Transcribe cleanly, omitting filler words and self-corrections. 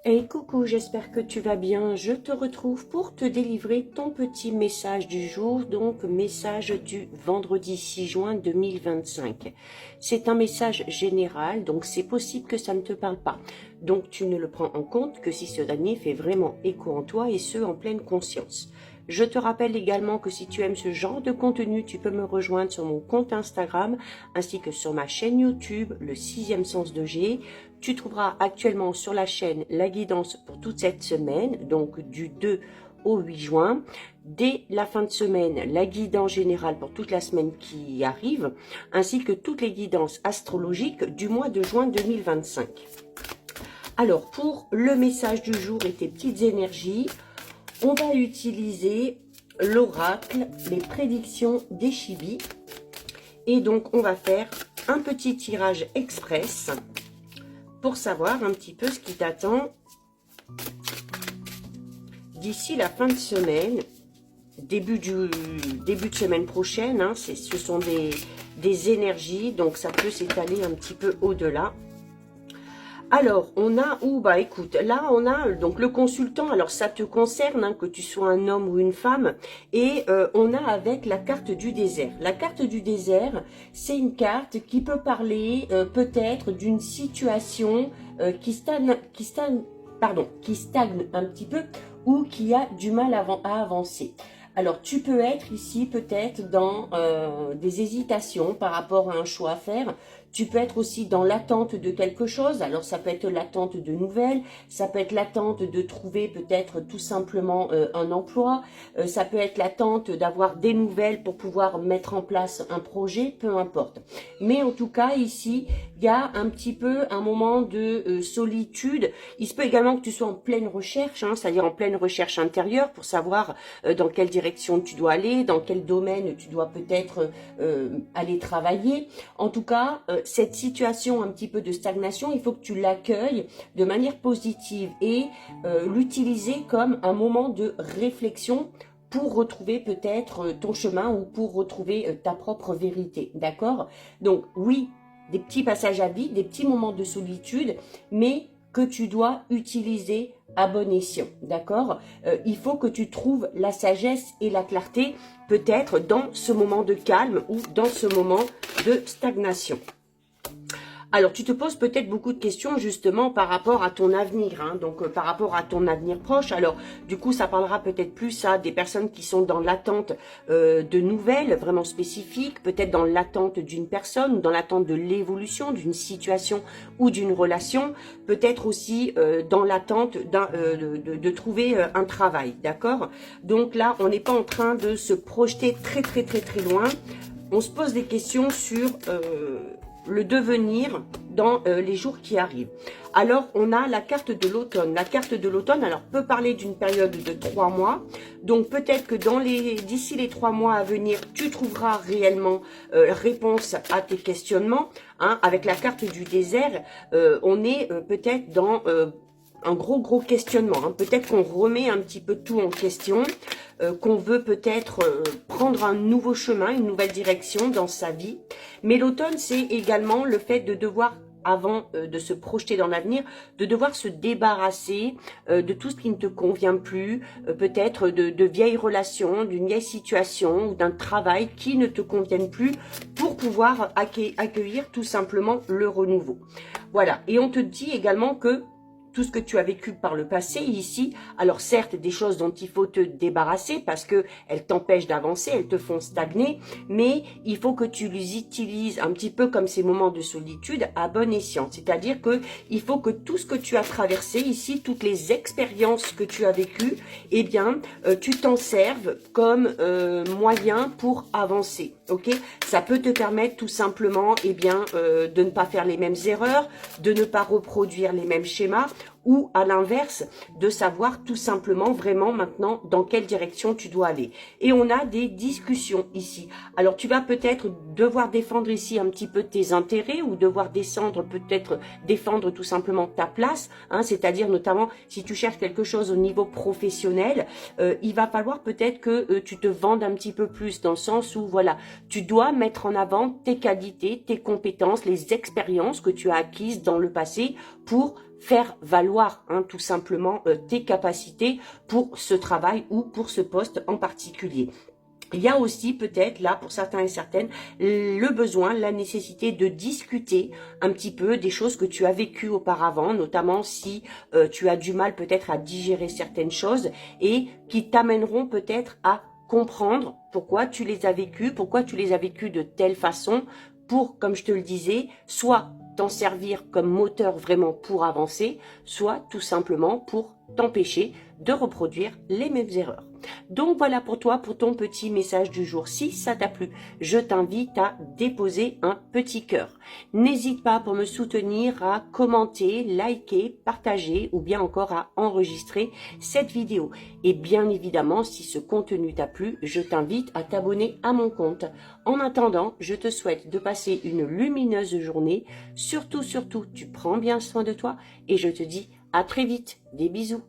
Hey coucou, j'espère que tu vas bien. Je te retrouve pour te délivrer ton petit message du jour, donc message du vendredi 6 juin 2025. C'est un message général, donc c'est possible que ça ne te parle pas. Donc tu ne le prends en compte que si ce dernier fait vraiment écho en toi et ce en pleine conscience. Je te rappelle également que si tu aimes ce genre de contenu, tu peux me rejoindre sur mon compte Instagram ainsi que sur ma chaîne YouTube, le sixième sens de G. Tu trouveras actuellement sur la chaîne la guidance pour toute cette semaine, donc du 2 au 8 juin. Dès la fin de semaine, la guidance générale pour toute la semaine qui arrive, ainsi que toutes les guidances astrologiques du mois de juin 2025. Alors, pour le message du jour et tes petites énergies, on va utiliser l'oracle, les prédictions des Chibis. Et donc, on va faire un petit tirage express pour savoir un petit peu ce qui t'attend d'ici la fin de semaine, début de semaine prochaine. Hein, ce sont des énergies, donc ça peut s'étaler un petit peu au-delà. Alors, on a, bah écoute, là on a donc le consultant, alors ça te concerne, hein, que tu sois un homme ou une femme, et on a avec la carte du désert. La carte du désert, c'est une carte qui peut parler peut-être d'une situation qui stagne un petit peu ou qui a du mal à avancer. Alors, tu peux être ici peut-être dans des hésitations par rapport à un choix à faire. Tu peux être aussi dans l'attente de quelque chose. Alors, ça peut être l'attente de nouvelles. Ça peut être l'attente de trouver peut-être tout simplement un emploi. Ça peut être l'attente d'avoir des nouvelles pour pouvoir mettre en place un projet, peu importe. Mais en tout cas, ici, il y a un petit peu un moment de solitude. Il se peut également que tu sois en pleine recherche, hein, c'est-à-dire en pleine recherche intérieure pour savoir dans quelle direction tu dois aller, dans quel domaine tu dois peut-être aller travailler. En tout cas, cette situation un petit peu de stagnation, il faut que tu l'accueilles de manière positive et l'utiliser comme un moment de réflexion pour retrouver peut-être ton chemin ou pour retrouver ta propre vérité, d'accord? Donc oui, des petits passages à vide, des petits moments de solitude, mais que tu dois utiliser à bon escient, d'accord? Il faut que tu trouves la sagesse et la clarté peut-être dans ce moment de calme ou dans ce moment de stagnation. Alors, tu te poses peut-être beaucoup de questions justement par rapport à ton avenir, hein, donc par rapport à ton avenir proche. Alors, du coup, ça parlera peut-être plus à des personnes qui sont dans l'attente de nouvelles vraiment spécifiques, peut-être dans l'attente d'une personne, ou dans l'attente de l'évolution d'une situation ou d'une relation, peut-être aussi dans l'attente de trouver un travail, d'accord? Donc là, on n'est pas en train de se projeter très loin. On se pose des questions sur le devenir dans les jours qui arrivent. Alors, on a la carte de l'automne. La carte de l'automne, alors, peut parler d'une période de 3 mois. Donc, peut-être que d'ici les 3 mois à venir, tu trouveras réellement réponse à tes questionnements. Hein. Avec la carte du désert, on est peut-être dans un gros questionnement. Hein. Peut-être qu'on remet un petit peu tout en question, qu'on veut peut-être prendre un nouveau chemin, une nouvelle direction dans sa vie. Mais l'automne, c'est également le fait de devoir, avant de se projeter dans l'avenir, de devoir se débarrasser de tout ce qui ne te convient plus, peut-être de vieilles relations, d'une vieille situation ou d'un travail qui ne te conviennent plus pour pouvoir accueillir tout simplement le renouveau. Voilà, et on te dit également que tout ce que tu as vécu par le passé ici, alors certes des choses dont il faut te débarrasser parce que elles t'empêchent d'avancer, elles te font stagner, mais il faut que tu les utilises un petit peu comme ces moments de solitude à bon escient. C'est-à-dire que il faut que tout ce que tu as traversé ici, toutes les expériences que tu as vécues, eh bien, tu t'en serves comme moyen pour avancer. Ok, ça peut te permettre tout simplement, eh bien, de ne pas faire les mêmes erreurs, de ne pas reproduire les mêmes schémas, ou à l'inverse, de savoir tout simplement vraiment maintenant dans quelle direction tu dois aller. Et on a des discussions ici. Alors tu vas peut-être devoir défendre ici un petit peu tes intérêts ou devoir peut-être défendre tout simplement ta place, hein, c'est-à-dire notamment si tu cherches quelque chose au niveau professionnel, il va falloir peut-être que tu te vendes un petit peu plus dans le sens où voilà, tu dois mettre en avant tes qualités, tes compétences, les expériences que tu as acquises dans le passé pour faire valoir tout simplement tes capacités pour ce travail ou pour ce poste en particulier. Il y a aussi peut-être là pour certains et certaines le besoin, la nécessité de discuter un petit peu des choses que tu as vécues auparavant, notamment si tu as du mal peut-être à digérer certaines choses et qui t'amèneront peut-être à comprendre pourquoi tu les as vécues, pourquoi tu les as vécues de telle façon pour, comme je te le disais, soit t'en servir comme moteur vraiment pour avancer, soit tout simplement pour t'empêcher de reproduire les mêmes erreurs. Donc voilà pour toi, pour ton petit message du jour. Si ça t'a plu, je t'invite à déposer un petit cœur. N'hésite pas pour me soutenir à commenter, liker, partager ou bien encore à enregistrer cette vidéo. Et bien évidemment, si ce contenu t'a plu, je t'invite à t'abonner à mon compte. En attendant, je te souhaite de passer une lumineuse journée. Surtout, tu prends bien soin de toi et je te dis à très vite. Des bisous.